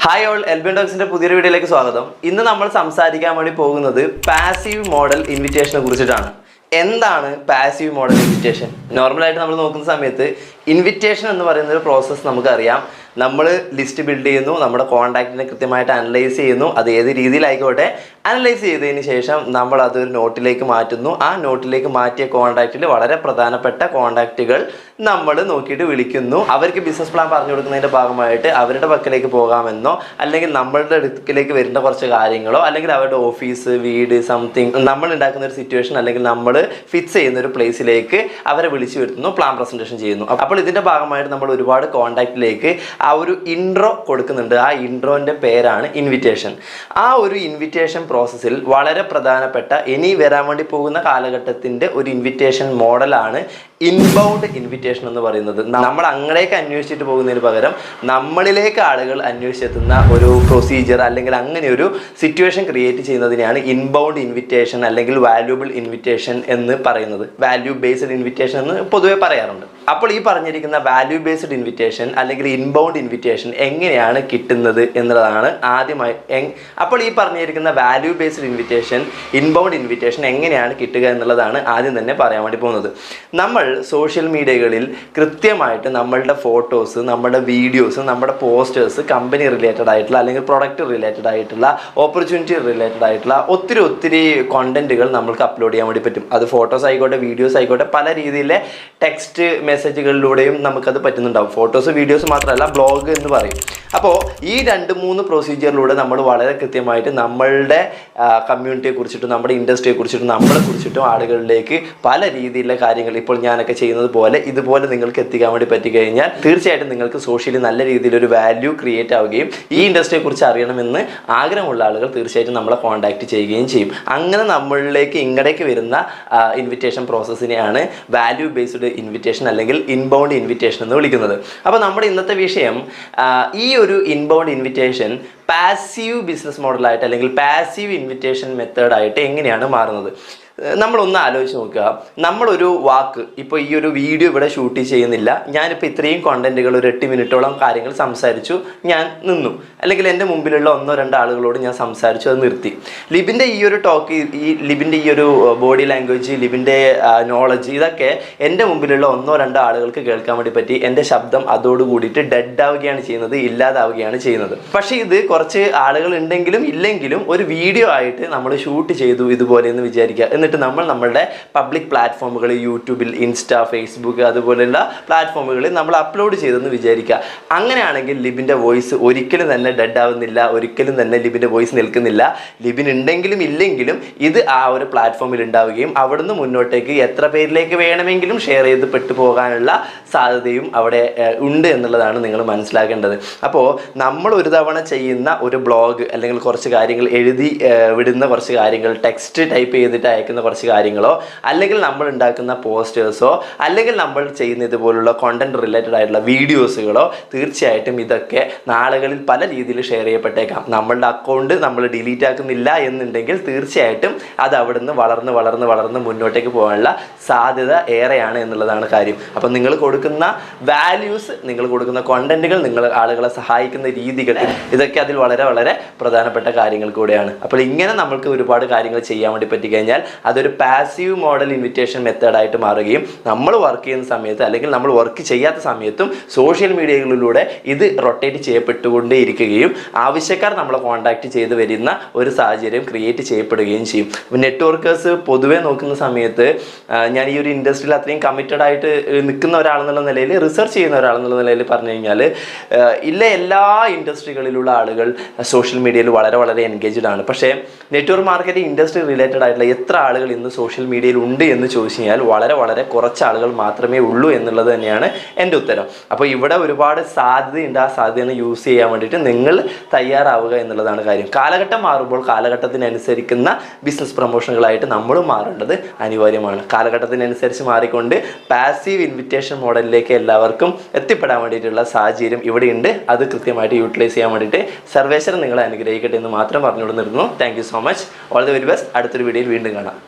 Hi all Elbin ടോക്സിന്റെ പുതിയൊരു വീഡിയോയിലേക്ക് സ്വാഗതം. ഇന്ന് നമ്മൾ സംസാരിക്കാൻ വേണ്ടി പോകുന്നത് പാസീവ് മോഡൽ ഇൻവിറ്റേഷനെ കുറിച്ചിട്ടാണ്. എന്താണ് പാസീവ് മോഡൽ ഇൻവിറ്റേഷൻ? നോർമലായിട്ട് നമ്മൾ നോക്കുന്ന സമയത്ത് ഇൻവിറ്റേഷൻ എന്ന് പറയുന്ന ഒരു പ്രോസസ്സ് നമുക്കറിയാം. നമ്മൾ ലിസ്റ്റ് ബിൽഡ് ചെയ്യുന്നു, നമ്മുടെ കോൺടാക്റ്റിനെ കൃത്യമായിട്ട് അനലൈസ് ചെയ്യുന്നു. അത് ഏത് രീതിയിലായിക്കോട്ടെ, അനലൈസ് ചെയ്തതിന് ശേഷം നമ്മൾ അതൊരു നോട്ടിലേക്ക് മാറ്റുന്നു. ആ നോട്ടിലേക്ക് മാറ്റിയ കോൺടാക്റ്റിൽ വളരെ പ്രധാനപ്പെട്ട കോൺടാക്റ്റുകൾ നമ്മൾ നോക്കിയിട്ട് വിളിക്കുന്നു. അവർക്ക് ബിസിനസ് പ്ലാൻ പറഞ്ഞു കൊടുക്കുന്നതിൻ്റെ ഭാഗമായിട്ട് അവരുടെ പക്കലേക്ക് പോകാമെന്നോ, അല്ലെങ്കിൽ നമ്മളുടെ അടുക്കിലേക്ക് വരുന്ന കുറച്ച് കാര്യങ്ങളോ, അല്ലെങ്കിൽ അവരുടെ ഓഫീസ്, വീട്, സംതിങ് നമ്മൾ ഉണ്ടാക്കുന്ന ഒരു സിറ്റുവേഷൻ, അല്ലെങ്കിൽ നമ്മൾ ഫിക്സ് ചെയ്യുന്ന ഒരു പ്ലേസിലേക്ക് അവരെ വിളിച്ചു വരുത്തുന്നു, പ്ലാൻ പ്രസൻറ്റേഷൻ ചെയ്യുന്നു. അപ്പോൾ ഇതിൻ്റെ ഭാഗമായിട്ട് നമ്മൾ ഒരുപാട് കോൺടാക്റ്റിലേക്ക് ആ ഒരു ഇൻട്രോ കൊടുക്കുന്നുണ്ട്. ആ ഇൻട്രോൻ്റെ പേരാണ് ഇൻവിറ്റേഷൻ. ആ ഒരു ഇൻവിറ്റേഷൻ പ്രോസസ്സിൽ വളരെ പ്രധാനപ്പെട്ട ഇനി വരാൻ വേണ്ടി പോകുന്ന കാലഘട്ടത്തിൻ്റെ ഒരു ഇൻവിറ്റേഷൻ മോഡലാണ് ഇൻബൗണ്ട് ഇൻവിറ്റേഷൻ എന്ന് പറയുന്നത്. നമ്മൾ അങ്ങടേക്ക് അന്വേഷിച്ചിട്ട് പോകുന്നതിന് പകരം നമ്മളിലേക്ക് ആളുകൾ അന്വേഷിച്ചെത്തുന്ന ഒരു പ്രൊസീജിയർ, അല്ലെങ്കിൽ അങ്ങനെ ഒരു സിറ്റുവേഷൻ ക്രിയേറ്റ് ചെയ്യുന്നതിനെയാണ് ഇൻബൗണ്ട് ഇൻവിറ്റേഷൻ അല്ലെങ്കിൽ വാല്യൂബിൾ ഇൻവിറ്റേഷൻ എന്ന് പറയുന്നത്. വാല്യൂ ബേസ്ഡ് ഇൻവിറ്റേഷൻ എന്ന് പൊതുവെ പറയാറുണ്ട്. അപ്പോൾ ഈ പറഞ്ഞിരിക്കുന്ന വാല്യൂ ബേസ്ഡ് ഇൻവിറ്റേഷൻ അല്ലെങ്കിൽ ഇൻബൗണ്ട് ഇൻവിറ്റേഷൻ എങ്ങനെയാണ് കിട്ടുന്നത് എന്നതാണ് ആദ്യമായി. അപ്പോൾ ഈ പറഞ്ഞിരിക്കുന്ന value based invitation, inbound invitation എങ്ങനെയാണ് കിട്ടുക എന്നുള്ളതാണ് ആദ്യം തന്നെ പറയാൻ വേണ്ടി പോകുന്നത്. നമ്മൾ സോഷ്യൽ മീഡിയകളിൽ കൃത്യമായിട്ട് നമ്മളുടെ ഫോട്ടോസ്, നമ്മുടെ വീഡിയോസ്, നമ്മുടെ പോസ്റ്റേഴ്സ്, കമ്പനി റിലേറ്റഡ് ആയിട്ടുള്ള അല്ലെങ്കിൽ പ്രൊഡക്റ്റ് റിലേറ്റഡ് ആയിട്ടുള്ള, ഓപ്പർച്യൂണിറ്റി റിലേറ്റഡ് ആയിട്ടുള്ള ഒത്തിരി കോണ്ടന്റുകൾ നമ്മൾക്ക് അപ്ലോഡ് ചെയ്യാൻ വേണ്ടി പറ്റും. അത് ഫോട്ടോസ് ആയിക്കോട്ടെ, വീഡിയോസ് ആയിക്കോട്ടെ, പല രീതിയിലെ ടെക്സ്റ്റ് മെസ്സേജുകളിലൂടെയും നമുക്കത് പറ്റുന്നുണ്ടാവും. ഫോട്ടോസ്, വീഡിയോസ് മാത്രമല്ല, ബ്ലോഗ് എന്ന് പറയും. അപ്പോൾ ഈ 2-3 പ്രൊസീജിയറിലൂടെ നമ്മൾ വളരെ കൃത്യമായിട്ട് നമ്മളുടെ കമ്മ്യൂണിറ്റിയെ കുറിച്ചിട്ടും നമ്മുടെ ഇൻഡസ്ട്രിയെ കുറിച്ചിട്ടും നമ്മളെ കുറിച്ചിട്ടും ആളുകളിലേക്ക് പല രീതിയിലുള്ള കാര്യങ്ങൾ ഇപ്പോൾ ഞാനൊക്കെ ചെയ്യുന്നത് പോലെ ഇതുപോലെ നിങ്ങൾക്ക് എത്തിക്കാൻ വേണ്ടി പറ്റിക്കഴിഞ്ഞാൽ തീർച്ചയായിട്ടും നിങ്ങൾക്ക് സോഷ്യലി നല്ല രീതിയിലൊരു വാല്യൂ ക്രിയേറ്റ് ആവുകയും ഈ ഇൻഡസ്ട്രിയെ കുറിച്ച് അറിയണമെന്ന് ആഗ്രഹമുള്ള ആളുകൾ തീർച്ചയായിട്ടും നമ്മളെ കോൺടാക്ട് ചെയ്യുകയും ചെയ്യും. അങ്ങനെ നമ്മളിലേക്ക് ഇങ്ങടേക്ക് വരുന്ന ഇൻവിറ്റേഷൻ പ്രോസസ്സിനെയാണ് വാല്യൂ ബേസ്ഡ് ഇൻവിറ്റേഷൻ അല്ലെങ്കിൽ ഇൻബൗണ്ട് ഇൻവിറ്റേഷൻ എന്ന് വിളിക്കുന്നത്. അപ്പോൾ നമ്മുടെ ഇന്നത്തെ വിഷയം ഈ ഒരു ഇൻബൗണ്ട് ഇൻവിറ്റേഷൻ പാസീവ് ബിസിനസ് മോഡലായിട്ട് അല്ലെങ്കിൽ പാസീവ് ഇൻവിറ്റേഷൻ മെത്തേഡായിട്ട് എങ്ങനെയാണ് മാറുന്നത്. നമ്മളൊന്ന് ആലോചിച്ച് നോക്കുക. നമ്മളൊരു വാക്ക്, ഇപ്പോൾ ഈ ഒരു വീഡിയോ ഇവിടെ ഷൂട്ട് ചെയ്യുന്നില്ല, ഞാനിപ്പോൾ ഇത്രയും കോണ്ടന്റുകൾ ഒരു 8 മിനിറ്റോളം കാര്യങ്ങൾ സംസാരിച്ചു, ഞാൻ നിന്നു, അല്ലെങ്കിൽ എൻ്റെ മുമ്പിലുള്ള 1-2 ആളുകളോട് ഞാൻ സംസാരിച്ചു, അത് നിർത്തി. ലിബിൻ്റെ ഈ ഒരു ടോക്ക്, ലിബിൻ്റെ ഈ ഒരു ബോഡി ലാംഗ്വേജ്, ലിബിൻ്റെ നോളജ്, ഇതൊക്കെ എൻ്റെ മുമ്പിലുള്ള 1-2 ആളുകൾക്ക് കേൾക്കാൻ വേണ്ടി പറ്റി. എൻ്റെ ശബ്ദം അതോട് കൂടിയിട്ട് ഡെഡ് ആവുകയാണ് ചെയ്യുന്നത്, ഇല്ലാതാവുകയാണ് ചെയ്യുന്നത്. പക്ഷേ ഇത് കുറച്ച് ആളുകൾ ഉണ്ടെങ്കിലും ഇല്ലെങ്കിലും ഒരു വീഡിയോ ആയിട്ട് നമ്മൾ ഷൂട്ട് ചെയ്തു ഇതുപോലെ എന്ന് വിചാരിക്കുക. എന്നിട്ട് നമ്മൾ നമ്മളുടെ പബ്ലിക് പ്ലാറ്റ്ഫോമുകൾ, യൂട്യൂബിൽ, ഇൻസ്റ്റ, ഫേസ്ബുക്ക് അതുപോലെയുള്ള പ്ലാറ്റ്ഫോമുകളിൽ നമ്മൾ അപ്ലോഡ് ചെയ്തെന്ന് വിചാരിക്കുക. അങ്ങനെയാണെങ്കിൽ ലിബിൻ്റെ വോയിസ് ഒരിക്കലും തന്നെ ഡെഡ് ആവുന്നില്ല, ഒരിക്കലും തന്നെ ലിബിൻ്റെ വോയിസ് നിൽക്കുന്നില്ല. ലിബിൻ ഉണ്ടെങ്കിലും ഇല്ലെങ്കിലും ഇത് ആ ഒരു പ്ലാറ്റ്ഫോമിൽ ഉണ്ടാവുകയും അവിടുന്ന് മുന്നോട്ടേക്ക് എത്ര പേരിലേക്ക് വേണമെങ്കിലും ഷെയർ ചെയ്ത് പെട്ടുപോകാനുള്ള സാധ്യതയും അവിടെ ഉണ്ട് എന്നുള്ളതാണ് നിങ്ങൾ മനസ്സിലാക്കേണ്ടത്. അപ്പോൾ നമ്മൾ ഒരു തവണ ചെയ്യുന്ന ഒരു ബ്ലോഗ്, അല്ലെങ്കിൽ കുറച്ച് കാര്യങ്ങൾ എഴുതി വിടുന്ന കുറച്ച് കാര്യങ്ങൾ, ടെക്സ്റ്റ് ടൈപ്പ് ചെയ്തിട്ട് അയക്കുന്ന കുറച്ച് കാര്യങ്ങളോ, അല്ലെങ്കിൽ നമ്മൾ ഉണ്ടാക്കുന്ന പോസ്റ്റേഴ്സോ, അല്ലെങ്കിൽ നമ്മൾ ചെയ്യുന്ന ഇതുപോലുള്ള കോണ്ടന്റ് റിലേറ്റഡ് ആയിട്ടുള്ള വീഡിയോസുകളോ, തീർച്ചയായിട്ടും ഇതൊക്കെ നാളുകളിൽ പല രീതിയിൽ ഷെയർ ചെയ്യപ്പെട്ടേക്കാം. നമ്മളുടെ അക്കൗണ്ട് നമ്മൾ ഡിലീറ്റ് ആക്കുന്നില്ല എന്നുണ്ടെങ്കിൽ തീർച്ചയായിട്ടും അത് അവിടുന്ന് വളർന്ന് മുന്നോട്ടേക്ക് പോകാനുള്ള സാധ്യത ഏറെയാണ് എന്നുള്ളതാണ് കാര്യം. അപ്പം നിങ്ങൾ കൊടുക്കുന്ന വാല്യൂസ്, നിങ്ങൾ കൊടുക്കുന്ന കോണ്ടന്റുകൾ, നിങ്ങൾ ആളുകളെ സഹായിക്കുന്ന രീതികൾ, ഇതൊക്കെ അതിൽ വളരെ വളരെ പ്രധാനപ്പെട്ട കാര്യങ്ങൾ കൂടെയാണ്. അപ്പോൾ ഇങ്ങനെ നമ്മൾക്ക് ഒരുപാട് കാര്യങ്ങൾ ചെയ്യാൻ വേണ്ടി പറ്റിക്കഴിഞ്ഞാൽ അതൊരു പാസീവ് മോഡൽ ഇൻവിറ്റേഷൻ മെത്തേഡായിട്ട് മാറുകയും നമ്മൾ വർക്ക് ചെയ്യുന്ന സമയത്ത്, അല്ലെങ്കിൽ നമ്മൾ വർക്ക് ചെയ്യാത്ത സമയത്തും സോഷ്യൽ മീഡിയകളിലൂടെ ഇത് റൊട്ടേറ്റ് ചെയ്യപ്പെട്ടുകൊണ്ടേ ഇരിക്കുകയും ആവശ്യക്കാർ നമ്മളെ കോൺടാക്ട് ചെയ്ത് വരുന്ന ഒരു സാഹചര്യം ക്രിയേറ്റ് ചെയ്യപ്പെടുകയും ചെയ്യും. നെറ്റ്വർക്കേഴ്സ് പൊതുവെ നോക്കുന്ന സമയത്ത്, ഞാൻ ഈ ഒരു ഇൻഡസ്ട്രിയിൽ അത്രയും കമ്മിറ്റഡ് ആയിട്ട് നിൽക്കുന്ന ഒരാളെന്നുള്ള നിലയിൽ, റിസർച്ച് ചെയ്യുന്ന ഒരാളെന്നുള്ള നിലയിൽ പറഞ്ഞു കഴിഞ്ഞാൽ, എല്ലാ ഇൻഡസ്ട്രികളിലുള്ള ആളുകൾ സോഷ്യൽ മീഡിയയിൽ വളരെ വളരെ എൻഗേജ്ഡ് ആണ്. പക്ഷേ നെറ്റ്വർക്ക് മാർക്കറ്റിംഗ് ഇൻഡസ്ട്രി റിലേറ്റഡ് ആയിട്ടുള്ള എത്ര ആളുകൾ ഇന്ന് സോഷ്യൽ മീഡിയയിൽ ഉണ്ട് എന്ന് ചോദിച്ചു കഴിഞ്ഞാൽ വളരെ വളരെ കുറച്ച് ആളുകൾ മാത്രമേ ഉള്ളൂ എന്നുള്ളത് തന്നെയാണ് എൻ്റെ ഉത്തരം. അപ്പോൾ ഇവിടെ ഒരുപാട് സാധ്യതയുണ്ട്. ആ സാധ്യത യൂസ് ചെയ്യാൻ വേണ്ടിയിട്ട് നിങ്ങൾ തയ്യാറാവുക എന്നുള്ളതാണ് കാര്യം. കാലഘട്ടം മാറുമ്പോൾ കാലഘട്ടത്തിനനുസരിക്കുന്ന ബിസിനസ് പ്രൊമോഷനുകളായിട്ട് നമ്മളും മാറേണ്ടത് അനിവാര്യമാണ്. കാലഘട്ടത്തിനനുസരിച്ച് മാറിക്കൊണ്ട് പാസീവ് ഇൻവിറ്റേഷൻ മോഡലിലേക്ക് എല്ലാവർക്കും എത്തിപ്പെടാൻ വേണ്ടിയിട്ടുള്ള സാഹചര്യം ഇവിടെയുണ്ട്. അത് കൃത്യമായിട്ട് യൂട്ടിലൈസ് ചെയ്യാൻ വേണ്ടിയിട്ട് സർവേശ്വരൻ നിങ്ങളെ അനുഗ്രഹിക്കട്ടെ എന്ന് മാത്രം പറഞ്ഞുകൊണ്ട് നിർത്തുന്നു. Thank you so much. All the very best. അടുത്തൊരു വീഡിയോയിൽ വീണ്ടും കാണാം.